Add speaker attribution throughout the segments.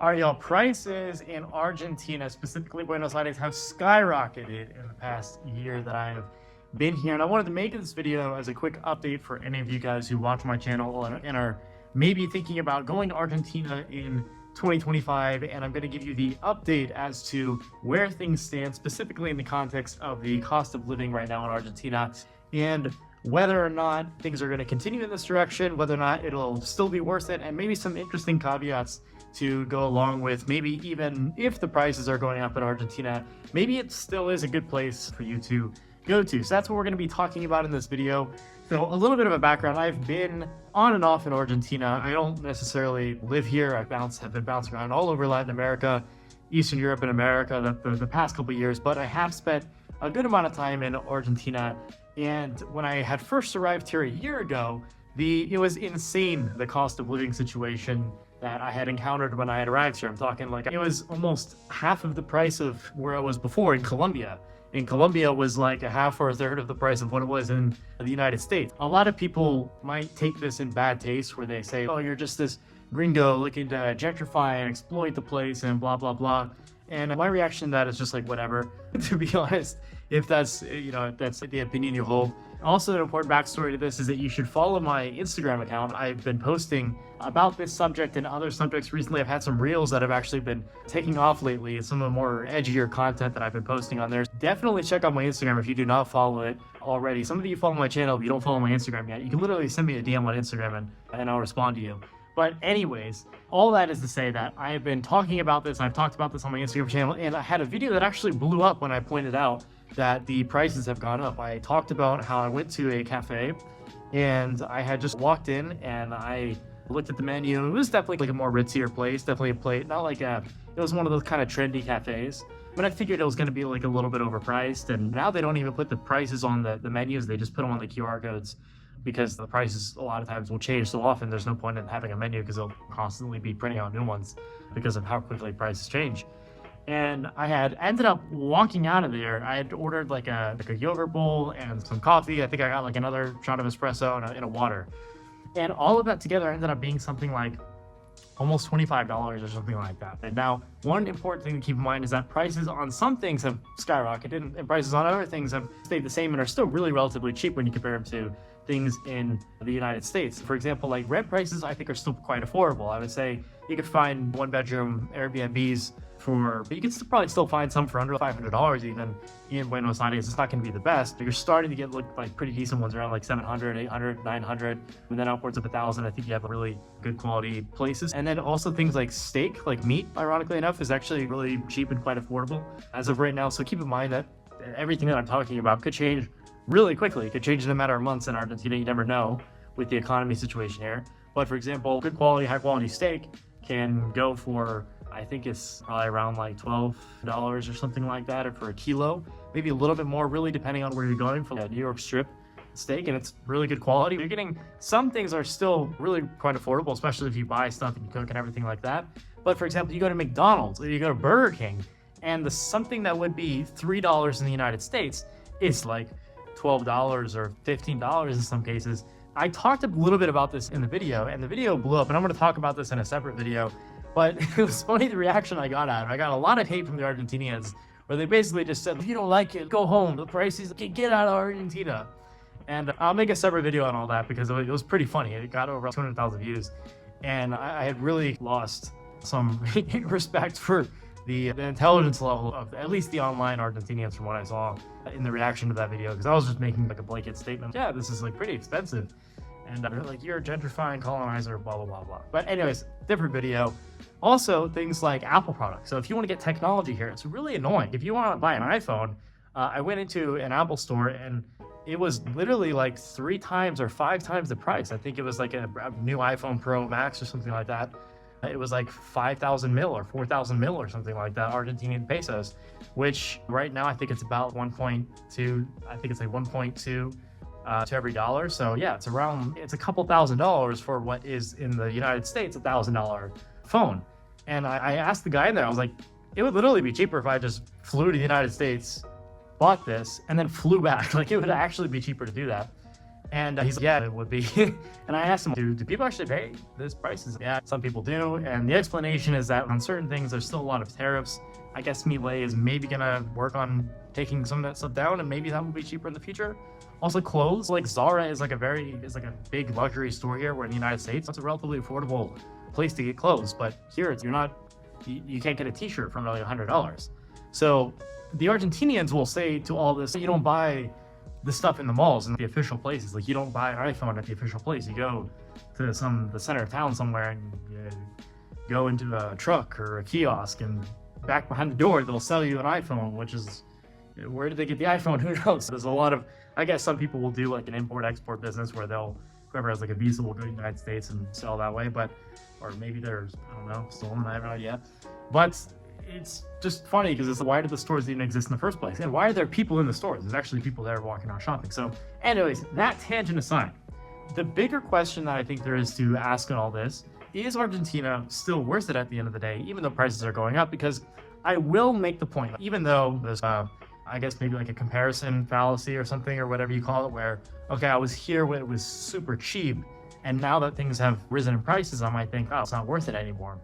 Speaker 1: All right, y'all, prices in Argentina, specifically Buenos Aires, have skyrocketed in the past year that I have been here. And I wanted to make this video as a quick update for any of you guys who watch my channel and are maybe thinking about going to Argentina in 2025. And I'm going to give you the update as to where things stand, specifically in the context of the cost of living right now in Argentina, and whether or not things are going to continue in this direction, whether or not it'll still be worth it, and maybe some interesting caveats to go along with. Maybe even if the prices are going up in Argentina, maybe it still is a good place for you to go to. So that's what we're going to be talking about in this video. So a little bit of a background: I've been on and off in Argentina. I don't necessarily live here. Have been bouncing around all over Latin America, Eastern Europe, and America the past couple of years, but I have spent a good amount of time in Argentina. And when I had first arrived here a year ago, it was insane, the cost of living situation that I had encountered when I had arrived here. I'm talking like it was almost half of the price of where I was before in Colombia. In Colombia was like a half or a third of the price of what it was in the United States. A lot of people might take this in bad taste, where they say, oh, you're just this gringo looking to gentrify and exploit the place and blah, blah, blah. And my reaction to that is just like, whatever, to be honest, if that's, if that's the opinion you hold. Also, an important backstory to this is that you should follow my Instagram account. I've been posting about this subject and other subjects recently. I've had some reels that have actually been taking off lately, and some of the more edgier content that I've been posting on there. Definitely check out my Instagram if you do not follow it already. Some of you follow my channel, if you don't follow my Instagram yet, you can literally send me a DM on Instagram and I'll respond to you. But anyways, all that is to say that I have been talking about this. I've talked about this on my Instagram channel, and I had a video that actually blew up when I pointed out that the prices have gone up. I talked about how I went to a cafe and I had just walked in and I looked at the menu. It was definitely like a more ritzier place, definitely a place, not like it was one of those kind of trendy cafes. But I figured it was going to be like a little bit overpriced, and now they don't even put the prices on the menus. They just put them on the QR codes, because the prices a lot of times will change so often. There's no point in having a menu because they'll constantly be printing out new ones because of how quickly prices change. And I had ended up walking out of there. I had ordered like a yogurt bowl and some coffee. I think I got like another shot of espresso and a water. And all of that together ended up being something like almost $25 or something like that. And now, one important thing to keep in mind is that prices on some things have skyrocketed and prices on other things have stayed the same and are still really relatively cheap when you compare them to things in the United States. For example, like rent prices, I think are still quite affordable. I would say you could find one-bedroom Airbnbs but you can probably still find some for under $500 even in Buenos Aires. It's not going to be the best, but you're starting to get like pretty decent ones around like 700, 800, 900, and then upwards of 1,000. I think you have really good quality places. And then also things like steak, like meat, ironically enough, is actually really cheap and quite affordable as of right now. So keep in mind that everything that I'm talking about could change really quickly. It could change in a matter of months in Argentina. You never know with the economy situation here. But for example, good quality, high quality steak can go for, I think it's probably around like $12 or something like that, or for a kilo, maybe a little bit more, really depending on where you're going, for a New York strip steak, and it's really good quality. You're getting, some things are still really quite affordable, especially if you buy stuff and you cook and everything like that. But for example, you go to McDonald's or you go to Burger King, and something that would be $3 in the United States is like $12 or $15 in some cases. I talked a little bit about this in the video, and the video blew up, and I'm going to talk about this in a separate video. But it was funny, the reaction I got out of it. I got a lot of hate from the Argentinians, where they basically just said, if you don't like it, go home. The prices, get out of Argentina. And I'll make a separate video on all that because it was pretty funny. It got over 200,000 views. And I had really lost some respect for the intelligence level of at least the online Argentinians from what I saw in the reaction to that video. Because I was just making like a blanket statement. Yeah, this is like pretty expensive. And they're like, you're a gentrifying colonizer, blah, blah, blah, blah. But anyways, different video. Also, things like Apple products. So if you want to get technology here, it's really annoying. If you want to buy an iPhone, I went into an Apple store and it was literally like 3 times or 5 times the price. I think it was like a new iPhone Pro Max or something like that. It was like 5,000 mil or 4,000 mil or something like that, Argentinian pesos, which right now I think it's about 1.2. I think it's like 1.2 to every dollar. So yeah, it's a couple $1,000s for what is in the United States $1,000 phone. And I asked the guy in there, I was like, it would literally be cheaper if I just flew to the United States, bought this, and then flew back. Like, it would actually be cheaper to do that. And he's like, yeah, it would be. And I asked him, do people actually pay this prices? Yeah, some people do. And the explanation is that on certain things, there's still a lot of tariffs. I guess Miele is maybe gonna work on taking some of that stuff down, and maybe that will be cheaper in the future. Also, clothes, like Zara is like a big luxury store here, where in the United States, it's a relatively affordable place to get clothes. But here, you can't get a t-shirt for nearly $100. So the Argentinians will say to all this, you don't buy the stuff in the malls and the official places. Like, you don't buy an iPhone at the official place. You go to the center of town somewhere, and you go into a truck or a kiosk, and back behind the door, they'll sell you an iPhone, which is, where did they get the iPhone? Who knows? There's a lot of, I guess some people will do like an import-export business where whoever has like a visa will go to the United States and sell that way, or maybe there's, I don't know, stolen, I have no idea. But it's just funny because it's, why did the stores even exist in the first place? And why are there people in the stores? There's actually people there walking around shopping. So anyways, that tangent aside, the bigger question that I think there is to ask in all this, is Argentina still worth it at the end of the day, even though prices are going up? Because I will make the point, even though there's, I guess maybe like a comparison fallacy or something, or whatever you call it, where, okay, I was here when it was super cheap, and now that things have risen in prices, I might think, oh, it's not worth it anymore.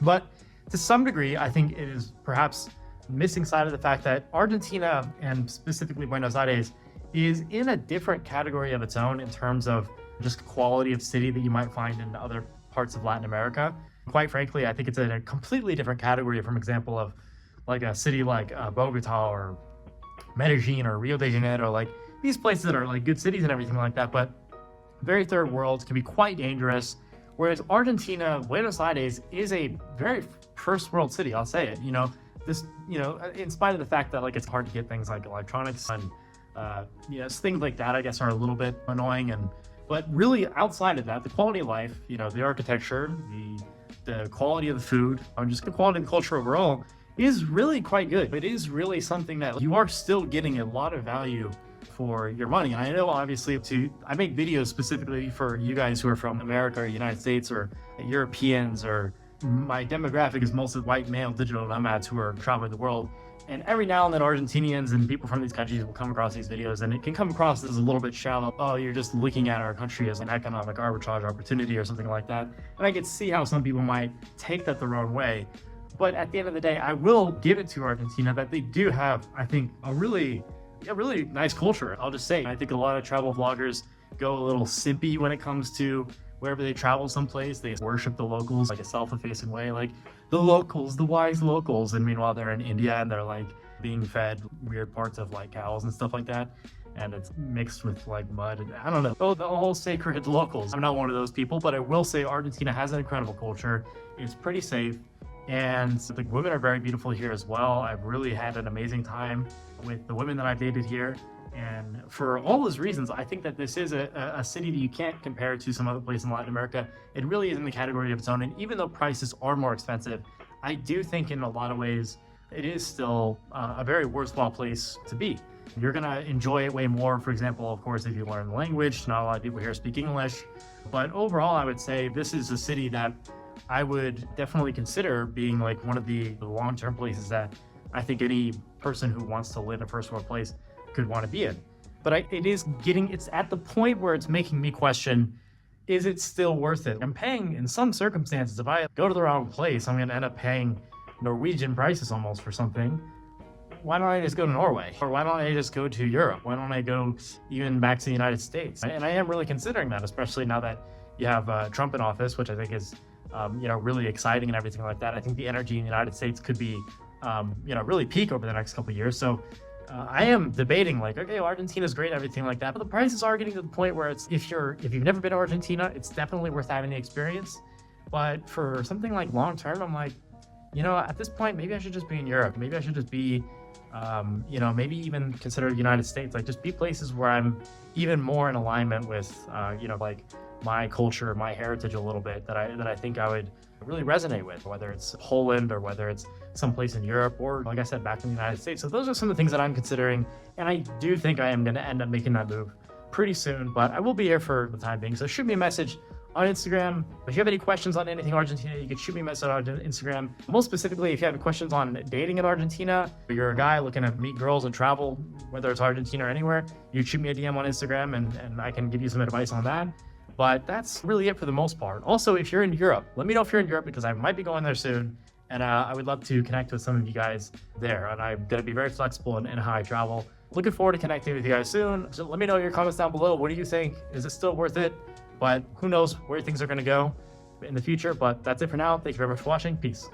Speaker 1: But to some degree, I think it is perhaps missing sight of the fact that Argentina, and specifically Buenos Aires, is in a different category of its own in terms of just quality of city that you might find in other parts of Latin America. Quite frankly, I think it's in a completely different category from example of like a city like Bogota or Medellin or Rio de Janeiro, like these places that are like good cities and everything like that, but very third world, can be quite dangerous. Whereas Argentina, Buenos Aires is a very first world city, I'll say it. In spite of the fact that like it's hard to get things like electronics and things like that, I guess, are a little bit annoying. But really outside of that, the quality of life, the architecture, the quality of the food, and just the quality of the culture overall is really quite good. It is really something that you are still getting a lot of value for your money. And I know obviously I make videos specifically for you guys who are from America or United States or Europeans, or my demographic is mostly white male digital nomads who are traveling the world. And every now and then Argentinians and people from these countries will come across these videos, and it can come across as a little bit shallow. Oh, you're just looking at our country as an economic arbitrage opportunity or something like that. And I can see how some people might take that the wrong way. But at the end of the day, I will give it to Argentina that they do have, I think, a really nice culture. I'll just say, I think a lot of travel vloggers go a little simpy when it comes to wherever they travel someplace. They worship the locals like a self-effacing way, like the locals, the wise locals. And meanwhile, they're in India and they're like being fed weird parts of like cows and stuff like that. And it's mixed with like mud. And I don't know. Oh, the whole sacred locals. I'm not one of those people, but I will say Argentina has an incredible culture. It's pretty safe. And the women are very beautiful here as well. I've really had an amazing time with the women that I've dated here. And for all those reasons, I think that this is a city that you can't compare to some other place in Latin America. It really is in the category of its own. And even though prices are more expensive, I do think in a lot of ways, it is still a very worthwhile place to be. You're gonna enjoy it way more, for example, of course, if you learn the language. Not a lot of people here speak English. But overall, I would say this is a city that I would definitely consider being like one of the long-term places that I think any person who wants to live in a first world place could want to be in. But it's at the point where it's making me question, is it still worth it? I'm paying, in some circumstances, if I go to the wrong place, I'm going to end up paying Norwegian prices almost for something. Why don't I just go to Norway? Or why don't I just go to Europe? Why don't I go even back to the United States? And I am really considering that, especially now that you have Trump in office, which I think is really exciting and everything like that. I think the energy in the United States could be, really peak over the next couple of years. So I am debating like, okay, well, Argentina's great, everything like that, but the prices are getting to the point where it's, if you've never been to Argentina, it's definitely worth having the experience. But for something like long term, I'm like, at this point, maybe I should just be in Europe. Maybe I should just be, maybe even consider the United States, like just be places where I'm even more in alignment with, like my culture, my heritage a little bit, that I think I would really resonate with, whether it's Poland or whether it's someplace in Europe or, like I said, back in the United States. So those are some of the things that I'm considering, and I do think I am going to end up making that move pretty soon, but I will be here for the time being. So shoot me a message on Instagram. If you have any questions on anything Argentina, you can shoot me a message on Instagram. Most specifically, if you have questions on dating in Argentina, or you're a guy looking to meet girls and travel, whether it's Argentina or anywhere, you shoot me a DM on Instagram and I can give you some advice on that. But that's really it for the most part. Also, if you're in Europe, let me know if you're in Europe, because I might be going there soon. And I would love to connect with some of you guys there. And I'm going to be very flexible in how I travel. Looking forward to connecting with you guys soon. So let me know in your comments down below. What do you think? Is it still worth it? But who knows where things are going to go in the future. But that's it for now. Thank you very much for watching. Peace.